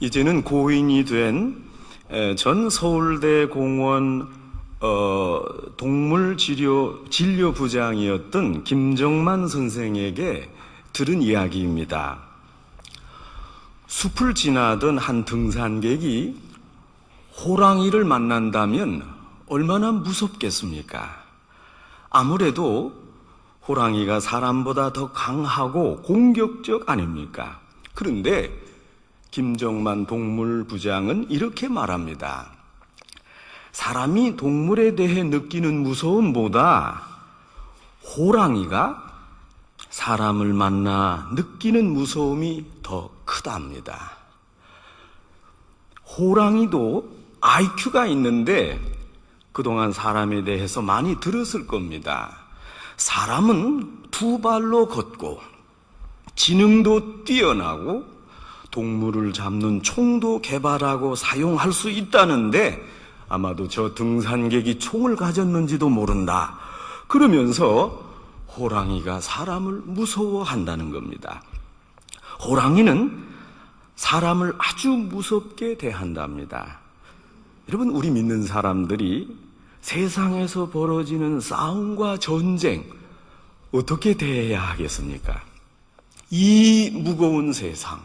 이제는 고인이 된 전 서울대 공원 동물진료부장이었던 김정만 선생에게 들은 이야기입니다. 숲을 지나던 한 등산객이 호랑이를 만난다면 얼마나 무섭겠습니까? 아무래도 호랑이가 사람보다 더 강하고 공격적 아닙니까? 그런데 김정만 동물부장은 이렇게 말합니다. 사람이 동물에 대해 느끼는 무서움보다 호랑이가 사람을 만나 느끼는 무서움이 더 크답니다. 호랑이도 IQ가 있는데 그동안 사람에 대해서 많이 들었을 겁니다. 사람은 두 발로 걷고 지능도 뛰어나고 동물을 잡는 총도 개발하고 사용할 수 있다는데 아마도 저 등산객이 총을 가졌는지도 모른다. 그러면서 호랑이가 사람을 무서워한다는 겁니다. 호랑이는 사람을 아주 무섭게 대한답니다. 여러분, 우리 믿는 사람들이 세상에서 벌어지는 싸움과 전쟁 어떻게 대해야 하겠습니까? 이 무거운 세상,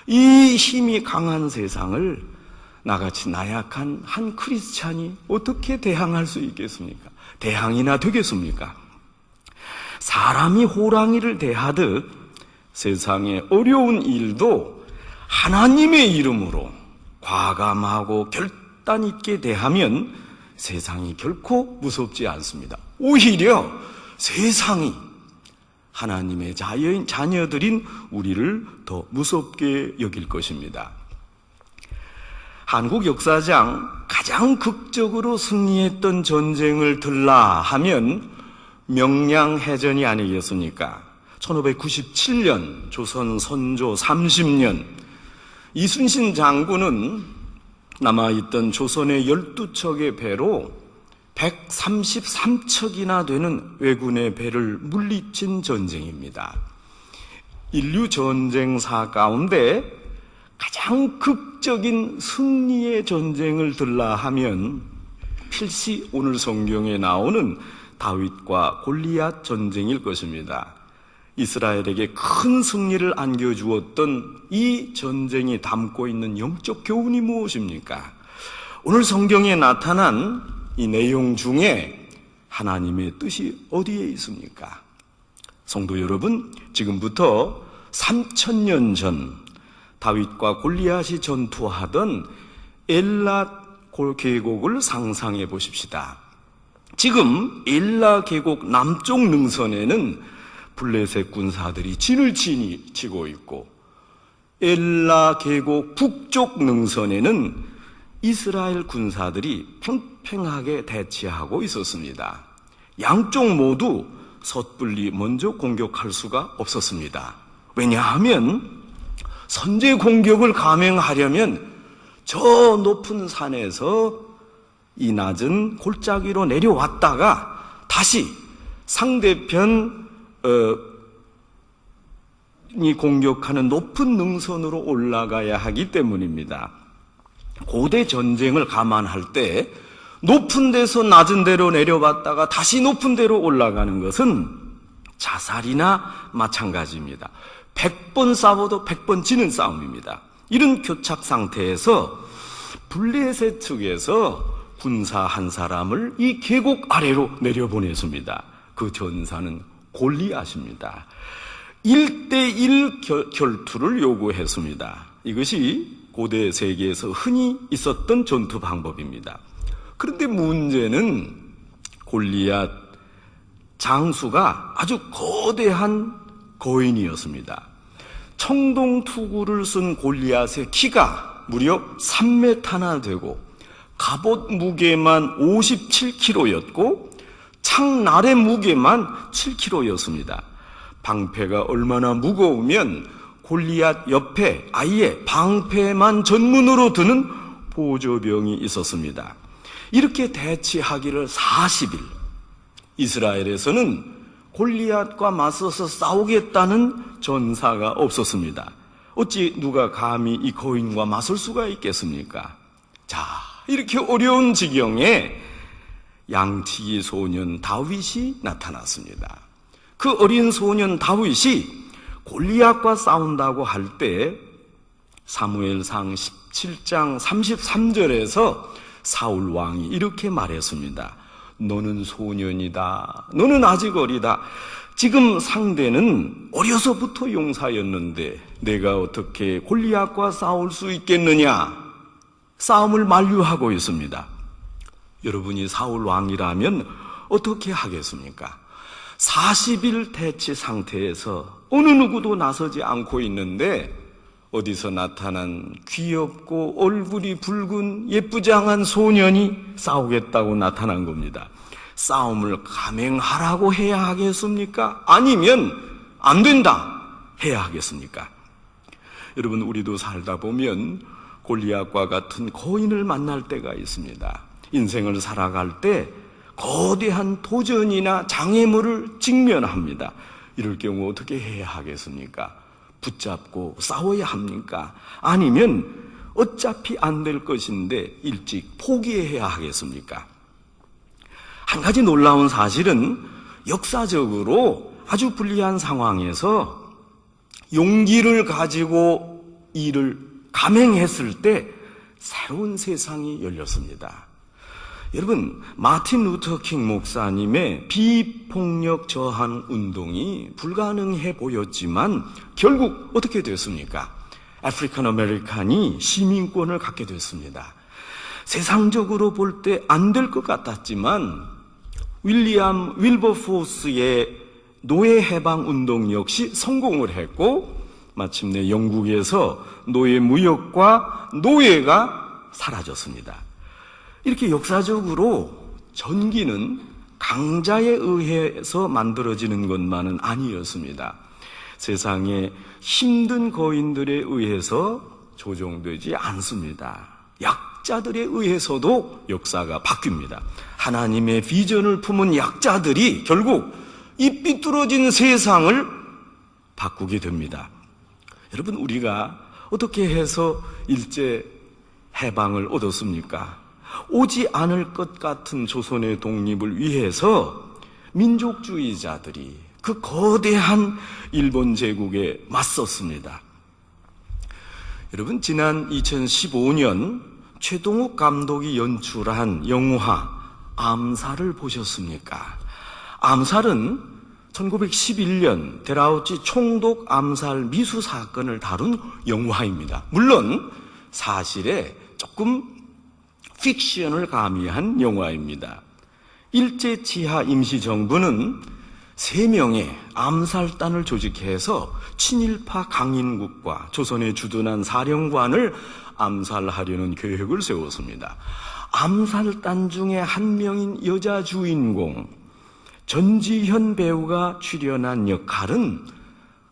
이 힘이 강한 세상을 나같이 나약한 한 크리스찬이 어떻게 대항할 수 있겠습니까? 대항이나 되겠습니까? 사람이 호랑이를 대하듯 세상의 어려운 일도 하나님의 이름으로 과감하고 결단 있게 대하면 세상이 결코 무섭지 않습니다. 오히려 세상이 하나님의 자녀들인 우리를 더 무섭게 여길 것입니다. 한국 역사상 가장 극적으로 승리했던 전쟁을 들라 하면 명량해전이 아니겠습니까? 1597년 조선 선조 30년 이순신 장군은 남아있던 조선의 12척의 배로 133척이나 되는 왜군의 배를 물리친 전쟁입니다. 인류 전쟁사 가운데 가장 극적인 승리의 전쟁을 들라 하면 필시 오늘 성경에 나오는 다윗과 골리앗 전쟁일 것입니다. 이스라엘에게 큰 승리를 안겨주었던 이 전쟁이 담고 있는 영적 교훈이 무엇입니까? 오늘 성경에 나타난 이 내용 중에 하나님의 뜻이 어디에 있습니까? 성도 여러분, 지금부터 3000년 전 다윗과 골리앗이 전투하던 엘라 계곡을 상상해 보십시다. 지금 엘라 계곡 남쪽 능선에는 블레셋 군사들이 진을 치고 있고 엘라 계곡 북쪽 능선에는 이스라엘 군사들이 팽팽하게 대치하고 있었습니다. 양쪽 모두 섣불리 먼저 공격할 수가 없었습니다. 왜냐하면 선제 공격을 감행하려면 저 높은 산에서 이 낮은 골짜기로 내려왔다가 다시 상대편이 공격하는 높은 능선으로 올라가야 하기 때문입니다. 고대 전쟁을 감안할 때 높은 데서 낮은 데로 내려왔다가 다시 높은 데로 올라가는 것은 자살이나 마찬가지입니다. 100번 싸워도 100번 지는 싸움입니다. 이런 교착 상태에서 블레셋 측에서 군사 한 사람을 이 계곡 아래로 내려보냈습니다. 그 전사는 골리앗입니다. 1대1 결투를 요구했습니다. 이것이 고대 세계에서 흔히 있었던 전투 방법입니다. 그런데 문제는 골리앗 장수가 아주 거대한 거인이었습니다. 청동 투구를 쓴 골리앗의 키가 무려 3m나 되고 갑옷 무게만 57kg였고 창날의 무게만 7kg였습니다. 방패가 얼마나 무거우면 골리앗 옆에 아예 방패만 전문으로 드는 보조병이 있었습니다. 이렇게 대치하기를 40일 이스라엘에서는 골리앗과 맞서서 싸우겠다는 전사가 없었습니다. 어찌 누가 감히 이 거인과 맞설 수가 있겠습니까? 자, 이렇게 어려운 지경에 양치기 소년 다윗이 나타났습니다. 그 어린 소년 다윗이 골리앗과 싸운다고 할 때 사무엘상 17장 33절에서 사울 왕이 이렇게 말했습니다. 너는 소년이다. 너는 아직 어리다. 지금 상대는 어려서부터 용사였는데 내가 어떻게 골리앗과 싸울 수 있겠느냐? 싸움을 만류하고 있습니다. 여러분이 사울 왕이라면 어떻게 하겠습니까? 40일 대치 상태에서 어느 누구도 나서지 않고 있는데 어디서 나타난 귀엽고 얼굴이 붉은 예쁘장한 소년이 싸우겠다고 나타난 겁니다. 싸움을 감행하라고 해야 하겠습니까? 아니면 안 된다 해야 하겠습니까? 여러분, 우리도 살다 보면 골리앗과 같은 거인을 만날 때가 있습니다. 인생을 살아갈 때 거대한 도전이나 장애물을 직면합니다. 이럴 경우 어떻게 해야 하겠습니까? 붙잡고 싸워야 합니까? 아니면 어차피 안 될 것인데 일찍 포기해야 하겠습니까? 한 가지 놀라운 사실은 역사적으로 아주 불리한 상황에서 용기를 가지고 이를 감행했을 때 새로운 세상이 열렸습니다. 여러분, 마틴 루터 킹 목사님의 비폭력 저항 운동이 불가능해 보였지만 결국 어떻게 됐습니까? 아프리칸 아메리칸이 시민권을 갖게 됐습니다. 세상적으로 볼 때 안 될 것 같았지만 윌리엄 윌버포스의 노예 해방 운동 역시 성공을 했고 마침내 영국에서 노예 무역과 노예가 사라졌습니다. 이렇게 역사적으로 전기는 강자에 의해서 만들어지는 것만은 아니었습니다. 세상에 힘든 거인들에 의해서 조정되지 않습니다. 약자들에 의해서도 역사가 바뀝니다. 하나님의 비전을 품은 약자들이 결국 이 삐뚤어진 세상을 바꾸게 됩니다. 여러분, 우리가 어떻게 해서 일제 해방을 얻었습니까? 오지 않을 것 같은 조선의 독립을 위해서 민족주의자들이 그 거대한 일본 제국에 맞섰습니다. 여러분, 지난 2015년 최동욱 감독이 연출한 영화 암살을 보셨습니까? 암살은 1911년 데라우치 총독 암살 미수 사건을 다룬 영화입니다. 물론 사실에 조금 픽션을 가미한 영화입니다. 일제 치하 임시정부는 3명의 암살단을 조직해서 친일파 강인국과 조선에 주둔한 사령관을 암살하려는 계획을 세웠습니다. 암살단 중에 한 명인 여자 주인공 전지현 배우가 출연한 역할은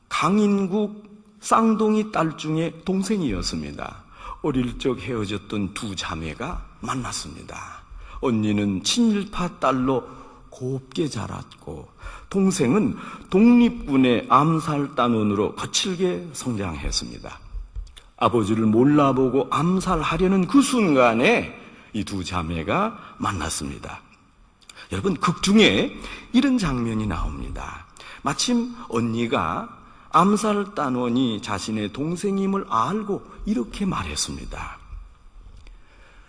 강인국 쌍둥이 딸 중에 동생이었습니다. 어릴 적 헤어졌던 두 자매가 만났습니다. 언니는 친일파 딸로 곱게 자랐고 동생은 독립군의 암살단원으로 거칠게 성장했습니다. 아버지를 몰라보고 암살하려는 그 순간에 이 두 자매가 만났습니다. 여러분, 극 중에 이런 장면이 나옵니다. 마침 언니가 암살단원이 자신의 동생임을 알고 이렇게 말했습니다.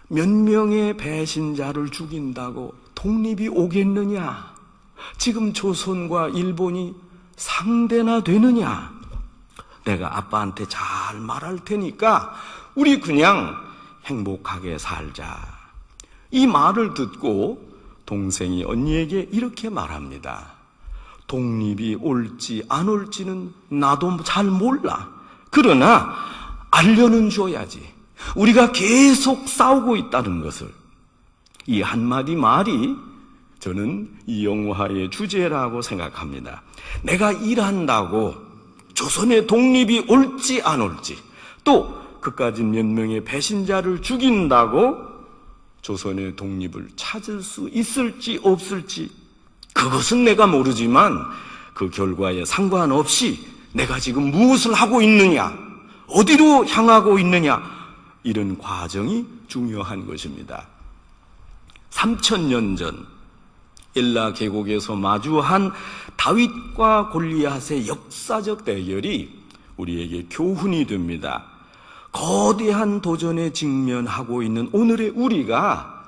몇 명의 배신자를 죽인다고 독립이 오겠느냐? 지금 조선과 일본이 상대나 되느냐? 내가 아빠한테 잘 말할 테니까 우리 그냥 행복하게 살자. 이 말을 듣고 동생이 언니에게 이렇게 말합니다. 독립이 올지 안 올지는 나도 잘 몰라. 그러나 알려는 줘야지. 우리가 계속 싸우고 있다는 것을. 이 한마디 말이 저는 이 영화의 주제라고 생각합니다. 내가 일한다고 조선의 독립이 올지 안 올지, 또 그까지 몇 명의 배신자를 죽인다고 조선의 독립을 찾을 수 있을지 없을지, 그것은 내가 모르지만 그 결과에 상관없이 내가 지금 무엇을 하고 있느냐, 어디로 향하고 있느냐, 이런 과정이 중요한 것입니다. 3000년 전 엘라 계곡에서 마주한 다윗과 골리앗의 역사적 대결이 우리에게 교훈이 됩니다. 거대한 도전에 직면하고 있는 오늘의 우리가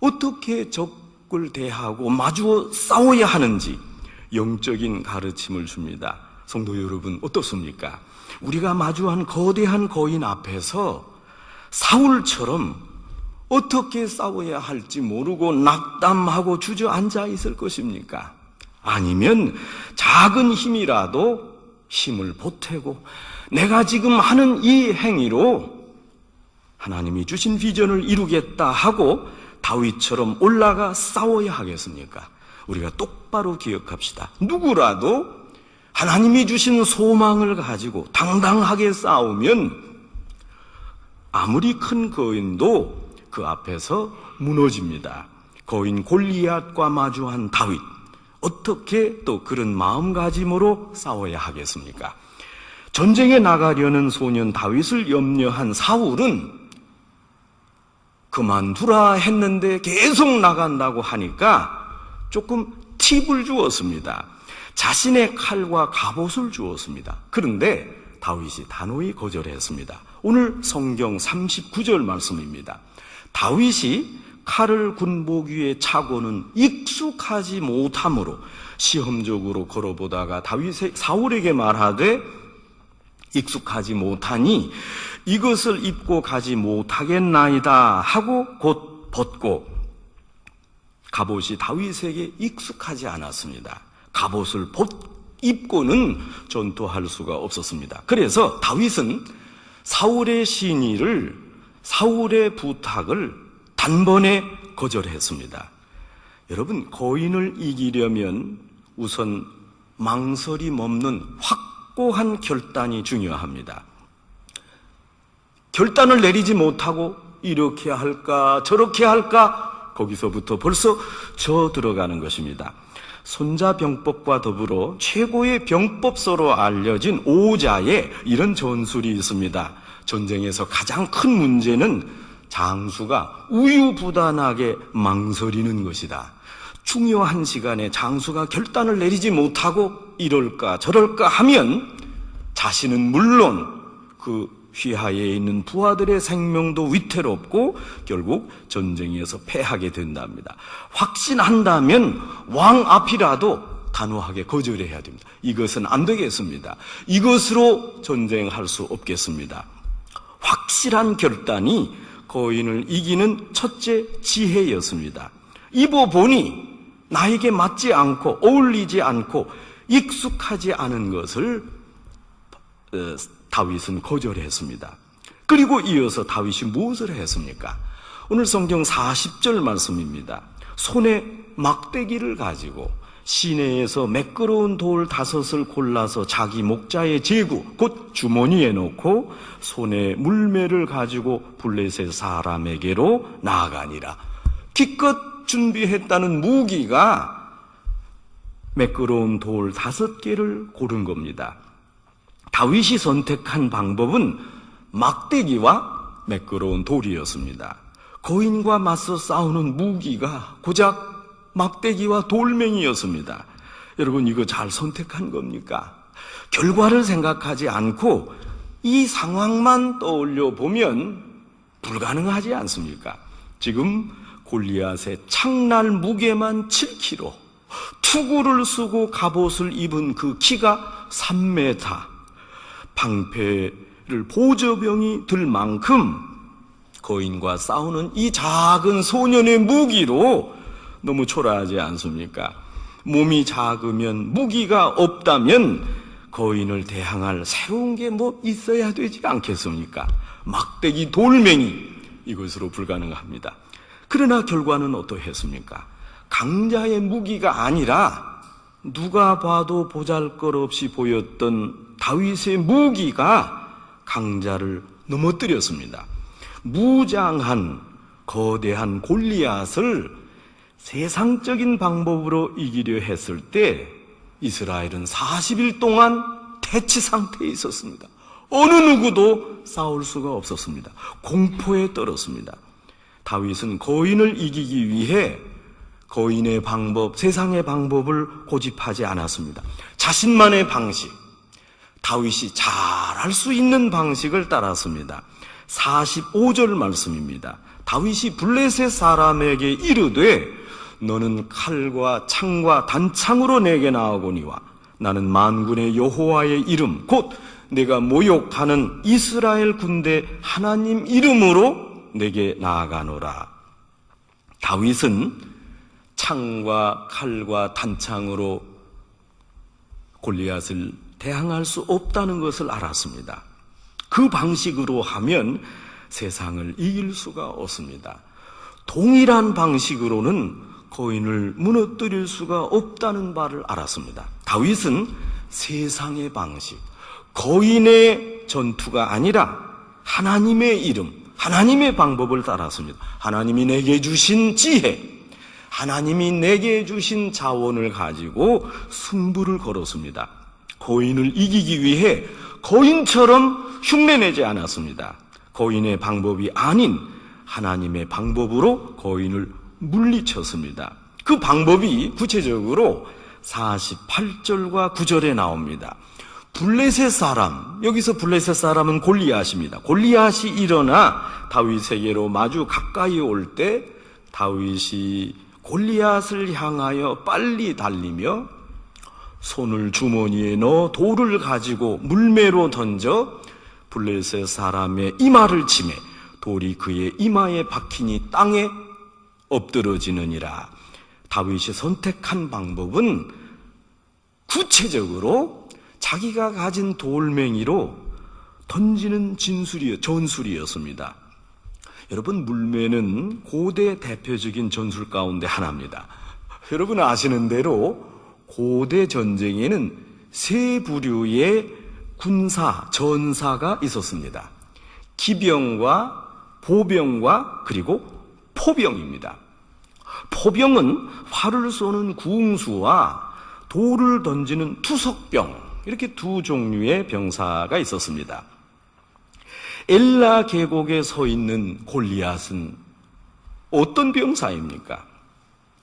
어떻게 적을 대하고 마주어 싸워야 하는지 영적인 가르침을 줍니다. 성도 여러분, 어떻습니까? 우리가 마주한 거대한 거인 앞에서 사울처럼 어떻게 싸워야 할지 모르고 낙담하고 주저앉아 있을 것입니까? 아니면 작은 힘이라도 힘을 보태고 내가 지금 하는 이 행위로 하나님이 주신 비전을 이루겠다 하고 다윗처럼 올라가 싸워야 하겠습니까? 우리가 똑바로 기억합시다. 누구라도 하나님이 주신 소망을 가지고 당당하게 싸우면 아무리 큰 거인도 그 앞에서 무너집니다. 거인 골리앗과 마주한 다윗, 어떻게 또 그런 마음가짐으로 싸워야 하겠습니까? 전쟁에 나가려는 소년 다윗을 염려한 사울은 그만두라 했는데 계속 나간다고 하니까 조금 팁을 주었습니다. 자신의 칼과 갑옷을 주었습니다. 그런데 다윗이 단호히 거절했습니다. 오늘 성경 39절 말씀입니다. 다윗이 칼을 군복 위에 차고는 익숙하지 못함으로 시험적으로 걸어보다가 다윗이 사울에게 말하되 익숙하지 못하니 이것을 입고 가지 못하겠나이다 하고 곧 벗고, 갑옷이 다윗에게 익숙하지 않았습니다. 갑옷을 입고는 전투할 수가 없었습니다. 그래서 다윗은 사울의 신의를, 사울의 부탁을 단번에 거절했습니다. 여러분, 거인을 이기려면 우선 망설임 없는 확고한 결단이 중요합니다. 결단을 내리지 못하고 이렇게 할까 저렇게 할까, 거기서부터 벌써 저 들어가는 것입니다. 손자병법과 더불어 최고의 병법서로 알려진 오자에 이런 전술이 있습니다. 전쟁에서 가장 큰 문제는 장수가 우유부단하게 망설이는 것이다. 중요한 시간에 장수가 결단을 내리지 못하고 이럴까 저럴까 하면 자신은 물론 그 휘하에 있는 부하들의 생명도 위태롭고 결국 전쟁에서 패하게 된답니다. 확신한다면 왕 앞이라도 단호하게 거절해야 됩니다. 이것은 안 되겠습니다. 이것으로 전쟁할 수 없겠습니다. 확실한 결단이 거인을 이기는 첫째 지혜였습니다. 입어보니 나에게 맞지 않고 어울리지 않고 익숙하지 않은 것을 다윗은 거절했습니다. 그리고 이어서 다윗이 무엇을 했습니까? 오늘 성경 40절 말씀입니다. 손에 막대기를 가지고 시내에서 매끄러운 돌 5을 골라서 자기 목자의 제구, 곧 주머니에 넣고 손에 물매를 가지고 블레셋 사람에게로 나아가니라. 기껏 준비했다는 무기가 매끄러운 돌 5개를 고른 겁니다. 다윗이 선택한 방법은 막대기와 매끄러운 돌이었습니다. 거인과 맞서 싸우는 무기가 고작 막대기와 돌멩이였습니다. 여러분, 이거 잘 선택한 겁니까? 결과를 생각하지 않고 이 상황만 떠올려 보면 불가능하지 않습니까? 지금 골리앗의 창날 무게만 7kg, 투구를 쓰고 갑옷을 입은 그 키가 3m, 방패를 보저병이 들 만큼 거인과 싸우는 이 작은 소년의 무기로 너무 초라하지 않습니까? 몸이 작으면, 무기가 없다면 거인을 대항할 새로운 게 뭐 있어야 되지 않겠습니까? 막대기, 돌멩이, 이것으로 불가능합니다. 그러나 결과는 어떠했습니까? 강자의 무기가 아니라 누가 봐도 보잘것없이 보였던 다윗의 무기가 강자를 넘어뜨렸습니다. 무장한 거대한 골리앗을 세상적인 방법으로 이기려 했을 때 이스라엘은 40일 동안 대치 상태에 있었습니다. 어느 누구도 싸울 수가 없었습니다. 공포에 떨었습니다. 다윗은 거인을 이기기 위해 거인의 방법, 세상의 방법을 고집하지 않았습니다. 자신만의 방식, 다윗이 잘할 수 있는 방식을 따랐습니다. 45절 말씀입니다. 다윗이 블레셋 사람에게 이르되 너는 칼과 창과 단창으로 내게 나아오거니와 나는 만군의 여호와의 이름 곧 내가 모욕하는 이스라엘 군대 하나님 이름으로 내게 나아가노라. 다윗은 창과 칼과 단창으로 골리앗을 대항할 수 없다는 것을 알았습니다. 그 방식으로 하면 세상을 이길 수가 없습니다. 동일한 방식으로는 거인을 무너뜨릴 수가 없다는 바를 알았습니다. 다윗은 세상의 방식, 거인의 전투가 아니라 하나님의 이름, 하나님의 방법을 따랐습니다. 하나님이 내게 주신 지혜, 하나님이 내게 주신 자원을 가지고 승부를 걸었습니다. 거인을 이기기 위해 거인처럼 흉내내지 않았습니다. 거인의 방법이 아닌 하나님의 방법으로 거인을 물리쳤습니다. 그 방법이 구체적으로 48절과 9절에 나옵니다. 블레셋 사람, 여기서 블레셋 사람은 골리앗입니다. 골리앗이 일어나 다윗에게로 마주 가까이 올 때 다윗이 골리앗을 향하여 빨리 달리며 손을 주머니에 넣어 돌을 가지고 물매로 던져 블레셋 사람의 이마를 치매 돌이 그의 이마에 박히니 땅에 엎드러지느니라. 다윗이 선택한 방법은 구체적으로 자기가 가진 돌멩이로 던지는 전술이었습니다. 여러분, 물매는 고대 대표적인 전술 가운데 하나입니다. 여러분 아시는 대로 고대 전쟁에는 세 부류의 군사, 전사가 있었습니다. 기병과 보병과 그리고 포병입니다. 포병은 활을 쏘는 구웅수와 돌을 던지는 투석병, 이렇게 두 종류의 병사가 있었습니다. 엘라 계곡에 서 있는 골리앗은 어떤 병사입니까?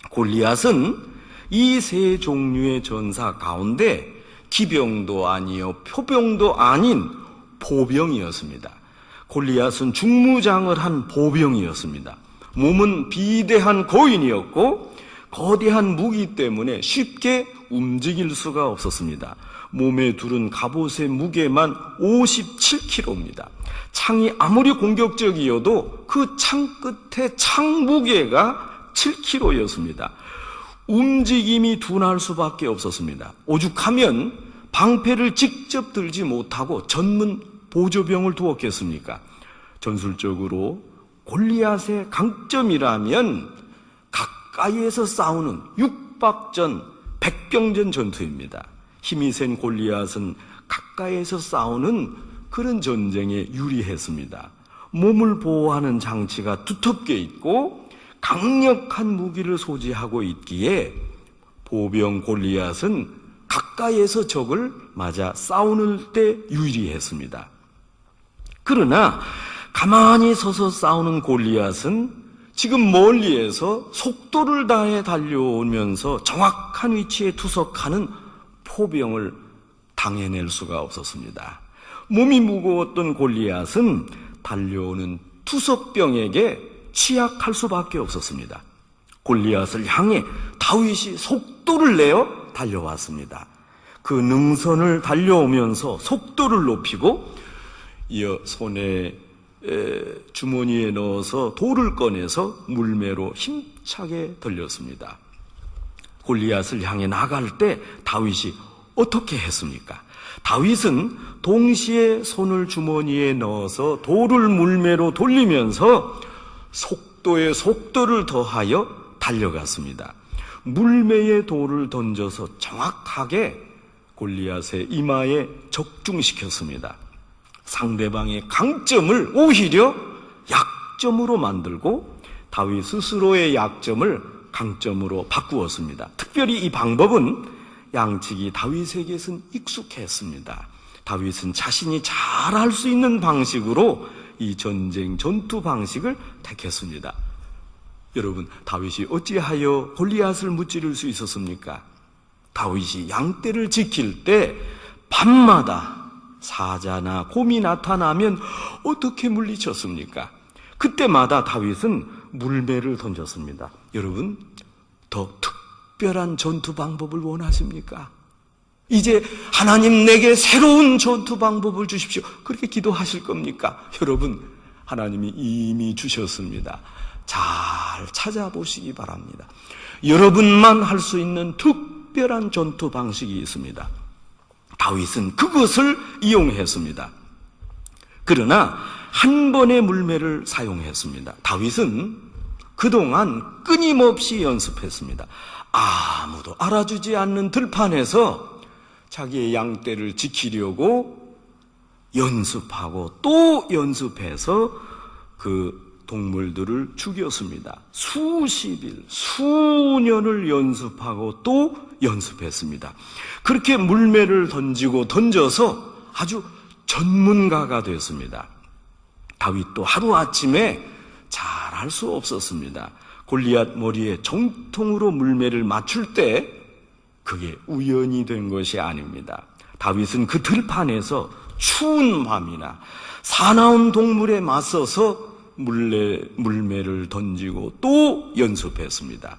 골리앗은 이 세 종류의 전사 가운데 기병도 아니요 표병도 아닌 보병이었습니다. 골리앗은 중무장을 한 보병이었습니다. 몸은 비대한 거인이었고 거대한 무기 때문에 쉽게 움직일 수가 없었습니다. 몸에 두른 갑옷의 무게만 57kg입니다. 창이 아무리 공격적이어도 그 창 끝에 창 무게가 7kg였습니다. 움직임이 둔할 수밖에 없었습니다. 오죽하면 방패를 직접 들지 못하고 전문 보조병을 두었겠습니까? 전술적으로 골리앗의 강점이라면 가까이에서 싸우는 육박전, 백병전 전투입니다. 힘이 센 골리앗은 가까이에서 싸우는 그런 전쟁에 유리했습니다. 몸을 보호하는 장치가 두텁게 있고 강력한 무기를 소지하고 있기에 보병 골리앗은 가까이에서 적을 맞아 싸우는 때 유리했습니다. 그러나 가만히 서서 싸우는 골리앗은 지금 멀리에서 속도를 다해 달려오면서 정확한 위치에 투석하는 포병을 당해낼 수가 없었습니다. 몸이 무거웠던 골리앗은 달려오는 투석병에게 취약할 수밖에 없었습니다. 골리앗을 향해 다윗이 속도를 내어 달려왔습니다. 그 능선을 달려오면서 속도를 높이고 이어 손에 주머니에 넣어서 돌을 꺼내서 물매로 힘차게 던졌습니다. 골리앗을 향해 나갈 때 다윗이 어떻게 했습니까? 다윗은 동시에 손을 주머니에 넣어서 돌을 물매로 돌리면서 속도에 속도를 더하여 달려갔습니다. 물매에 돌을 던져서 정확하게 골리앗의 이마에 적중시켰습니다. 상대방의 강점을 오히려 약점으로 만들고 다윗 스스로의 약점을 강점으로 바꾸었습니다. 특별히 이 방법은 양측이 다윗에게선 익숙했습니다. 다윗은 자신이 잘 할 수 있는 방식으로 이 전투 방식을 택했습니다. 여러분, 다윗이 어찌하여 골리앗을 무찌를 수 있었습니까? 다윗이 양떼를 지킬 때 밤마다 사자나 곰이 나타나면 어떻게 물리쳤습니까? 그때마다 다윗은 물매를 던졌습니다. 여러분, 더 특별한 전투 방법을 원하십니까? 이제 하나님 내게 새로운 전투 방법을 주십시오. 그렇게 기도하실 겁니까? 여러분, 하나님이 이미 주셨습니다. 잘 찾아보시기 바랍니다. 여러분만 할 수 있는 특별한 전투 방식이 있습니다. 다윗은 그것을 이용했습니다. 그러나 한 번의 물매를 사용했습니다. 다윗은 그동안 끊임없이 연습했습니다. 아무도 알아주지 않는 들판에서 자기의 양떼를 지키려고 연습하고 또 연습해서 그 동물들을 죽였습니다. 수십일, 수년을 연습하고 또 연습했습니다. 그렇게 물매를 던지고 던져서 아주 전문가가 됐습니다. 다윗도 하루아침에 잘할 수 없었습니다. 골리앗 머리에 정통으로 물매를 맞출 때 그게 우연이 된 것이 아닙니다. 다윗은 그 들판에서 추운 밤이나 사나운 동물에 맞서서 물매를 던지고 또 연습했습니다.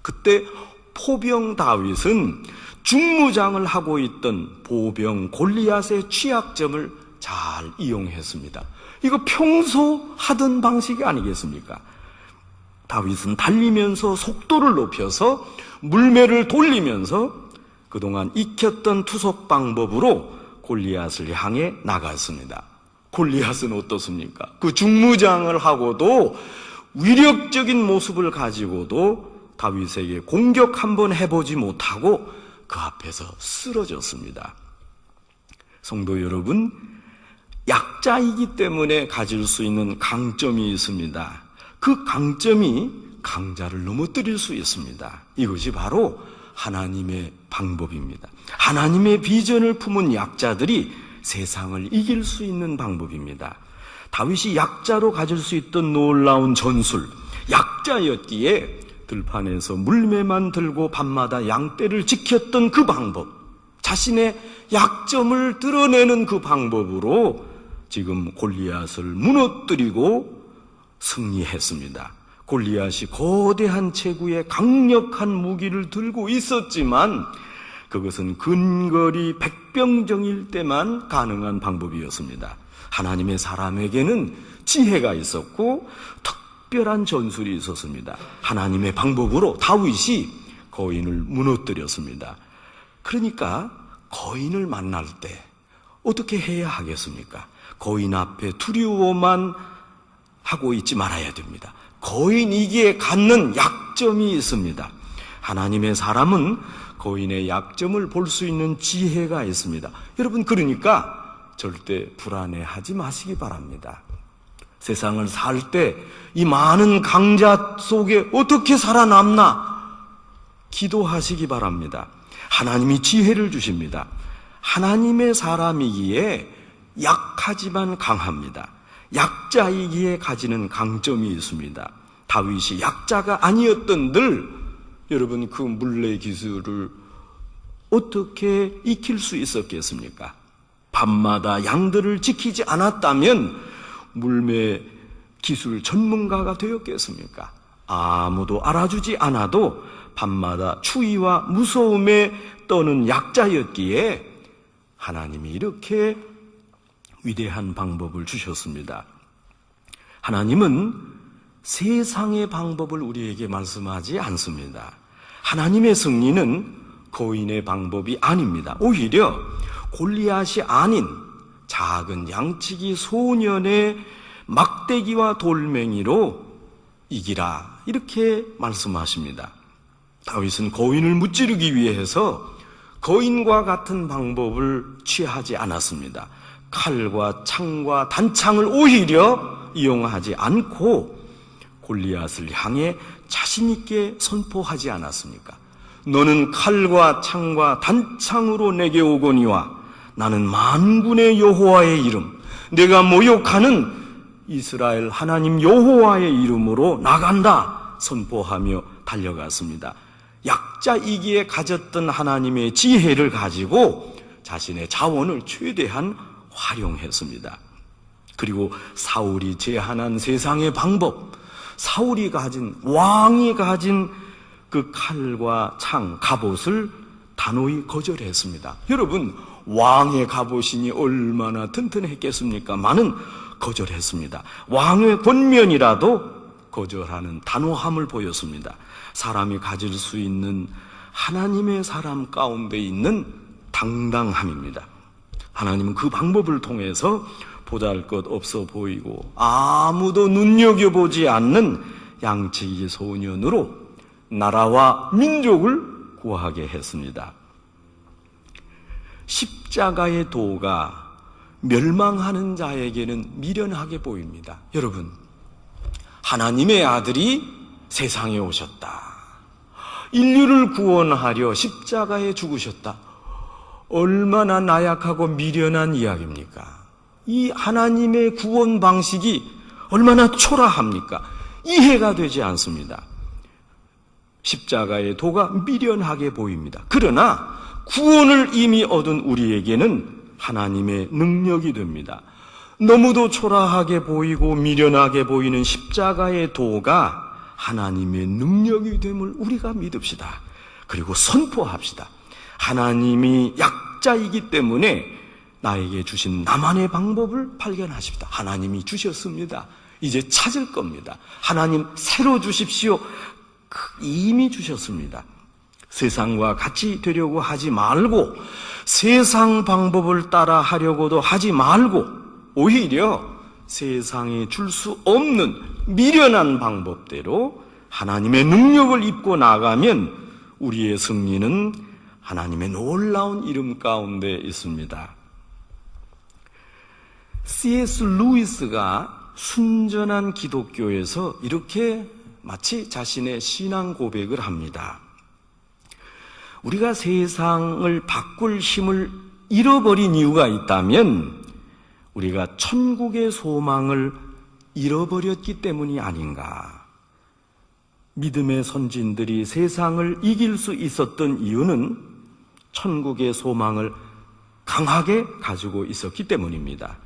그때 포병 다윗은 중무장을 하고 있던 보병 골리앗의 취약점을 잘 이용했습니다. 이거 평소 하던 방식이 아니겠습니까? 다윗은 달리면서 속도를 높여서 물매를 돌리면서 그동안 익혔던 투석 방법으로 골리앗을 향해 나갔습니다. 골리앗은 어떻습니까? 그 중무장을 하고도 위력적인 모습을 가지고도 다윗에게 공격 한번 해보지 못하고 그 앞에서 쓰러졌습니다. 성도 여러분, 약자이기 때문에 가질 수 있는 강점이 있습니다. 그 강점이 강자를 넘어뜨릴 수 있습니다. 이것이 바로 하나님의 방법입니다. 하나님의 비전을 품은 약자들이 세상을 이길 수 있는 방법입니다. 다윗이 약자로 가질 수 있던 놀라운 전술, 약자였기에 들판에서 물매만 들고 밤마다 양떼를 지켰던 그 방법, 자신의 약점을 드러내는 그 방법으로 지금 골리앗을 무너뜨리고 승리했습니다. 골리앗이 거대한 체구에 강력한 무기를 들고 있었지만 그것은 근거리 백병정일 때만 가능한 방법이었습니다. 하나님의 사람에게는 지혜가 있었고 특별한 전술이 있었습니다. 하나님의 방법으로 다윗이 거인을 무너뜨렸습니다. 그러니까 거인을 만날 때 어떻게 해야 하겠습니까? 거인 앞에 두려워만 하고 있지 말아야 됩니다. 거인이기에 갖는 약점이 있습니다. 하나님의 사람은 거인의 약점을 볼 수 있는 지혜가 있습니다. 여러분, 그러니까 절대 불안해하지 마시기 바랍니다. 세상을 살 때 이 많은 강자 속에 어떻게 살아남나 기도하시기 바랍니다. 하나님이 지혜를 주십니다. 하나님의 사람이기에 약하지만 강합니다. 약자이기에 가지는 강점이 있습니다. 다윗이 약자가 아니었던들 여러분, 그 물레 기술을 어떻게 익힐 수 있었겠습니까? 밤마다 양들을 지키지 않았다면 물매 기술 전문가가 되었겠습니까? 아무도 알아주지 않아도 밤마다 추위와 무서움에 떠는 약자였기에 하나님이 이렇게 위대한 방법을 주셨습니다. 하나님은 세상의 방법을 우리에게 말씀하지 않습니다. 하나님의 승리는 거인의 방법이 아닙니다. 오히려 골리앗이 아닌 작은 양치기 소년의 막대기와 돌멩이로 이기라, 이렇게 말씀하십니다. 다윗은 거인을 무찌르기 위해서 거인과 같은 방법을 취하지 않았습니다. 칼과 창과 단창을 오히려 이용하지 않고 골리앗을 향해 자신 있게 선포하지 않았습니까? 너는 칼과 창과 단창으로 내게 오거니와 나는 만군의 여호와의 이름, 내가 모욕하는 이스라엘 하나님 여호와의 이름으로 나간다 선포하며 달려갔습니다. 약자이기에 가졌던 하나님의 지혜를 가지고 자신의 자원을 최대한 활용했습니다. 그리고 사울이 제안한 세상의 방법, 왕이 가진 그 칼과 창, 갑옷을 단호히 거절했습니다. 여러분, 왕의 갑옷이니 얼마나 튼튼했겠습니까? 많은 거절했습니다. 왕의 권면이라도 거절하는 단호함을 보였습니다. 사람이 가질 수 있는 하나님의 사람 가운데 있는 당당함입니다. 하나님은 그 방법을 통해서 보잘것없어 보이고 아무도 눈여겨보지 않는 양치기 소년으로 나라와 민족을 구하게 했습니다. 십자가의 도가 멸망하는 자에게는 미련하게 보입니다. 여러분, 하나님의 아들이 세상에 오셨다. 인류를 구원하려 십자가에 죽으셨다. 얼마나 나약하고 미련한 이야기입니까? 이 하나님의 구원 방식이 얼마나 초라합니까? 이해가 되지 않습니다. 십자가의 도가 미련하게 보입니다. 그러나 구원을 이미 얻은 우리에게는 하나님의 능력이 됩니다. 너무도 초라하게 보이고 미련하게 보이는 십자가의 도가 하나님의 능력이 됨을 우리가 믿읍시다. 그리고 선포합시다. 하나님이 약자이기 때문에 나에게 주신 나만의 방법을 발견하십시다. 하나님이 주셨습니다. 이제 찾을 겁니다. 하나님 새로 주십시오. 이미 주셨습니다. 세상과 같이 되려고 하지 말고 세상 방법을 따라 하려고도 하지 말고 오히려 세상에 줄 수 없는 미련한 방법대로 하나님의 능력을 입고 나가면 우리의 승리는 하나님의 놀라운 이름 가운데 있습니다. C.S. 루이스가 순전한 기독교에서 이렇게 마치 자신의 신앙 고백을 합니다. 우리가 세상을 바꿀 힘을 잃어버린 이유가 있다면 우리가 천국의 소망을 잃어버렸기 때문이 아닌가. 믿음의 선진들이 세상을 이길 수 있었던 이유는 천국의 소망을 강하게 가지고 있었기 때문입니다.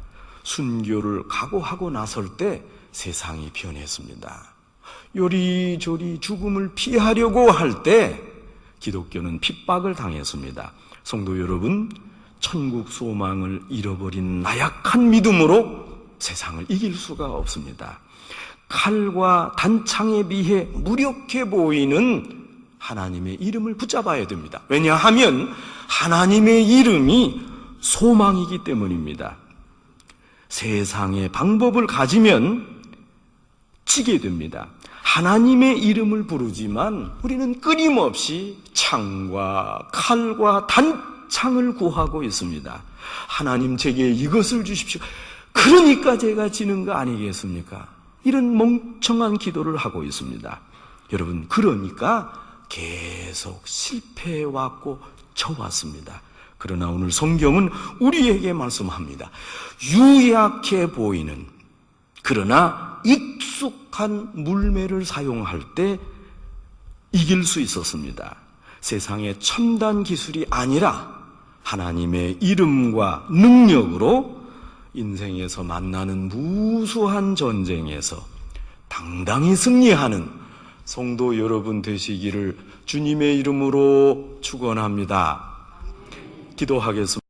순교를 각오하고 나설 때 세상이 변했습니다. 요리조리 죽음을 피하려고 할 때 기독교는 핍박을 당했습니다. 성도 여러분, 천국 소망을 잃어버린 나약한 믿음으로 세상을 이길 수가 없습니다. 칼과 단창에 비해 무력해 보이는 하나님의 이름을 붙잡아야 됩니다. 왜냐하면 하나님의 이름이 소망이기 때문입니다. 세상의 방법을 가지면 지게 됩니다. 하나님의 이름을 부르지만 우리는 끊임없이 창과 칼과 단창을 구하고 있습니다. 하나님 제게 이것을 주십시오. 그러니까 제가 지는 거 아니겠습니까? 이런 멍청한 기도를 하고 있습니다. 여러분, 그러니까 계속 실패해왔고 져왔습니다. 그러나 오늘 성경은 우리에게 말씀합니다. 유약해 보이는, 그러나 익숙한 물매를 사용할 때 이길 수 있었습니다. 세상의 첨단 기술이 아니라 하나님의 이름과 능력으로 인생에서 만나는 무수한 전쟁에서 당당히 승리하는 성도 여러분 되시기를 주님의 이름으로 축원합니다. 기도하겠습니다.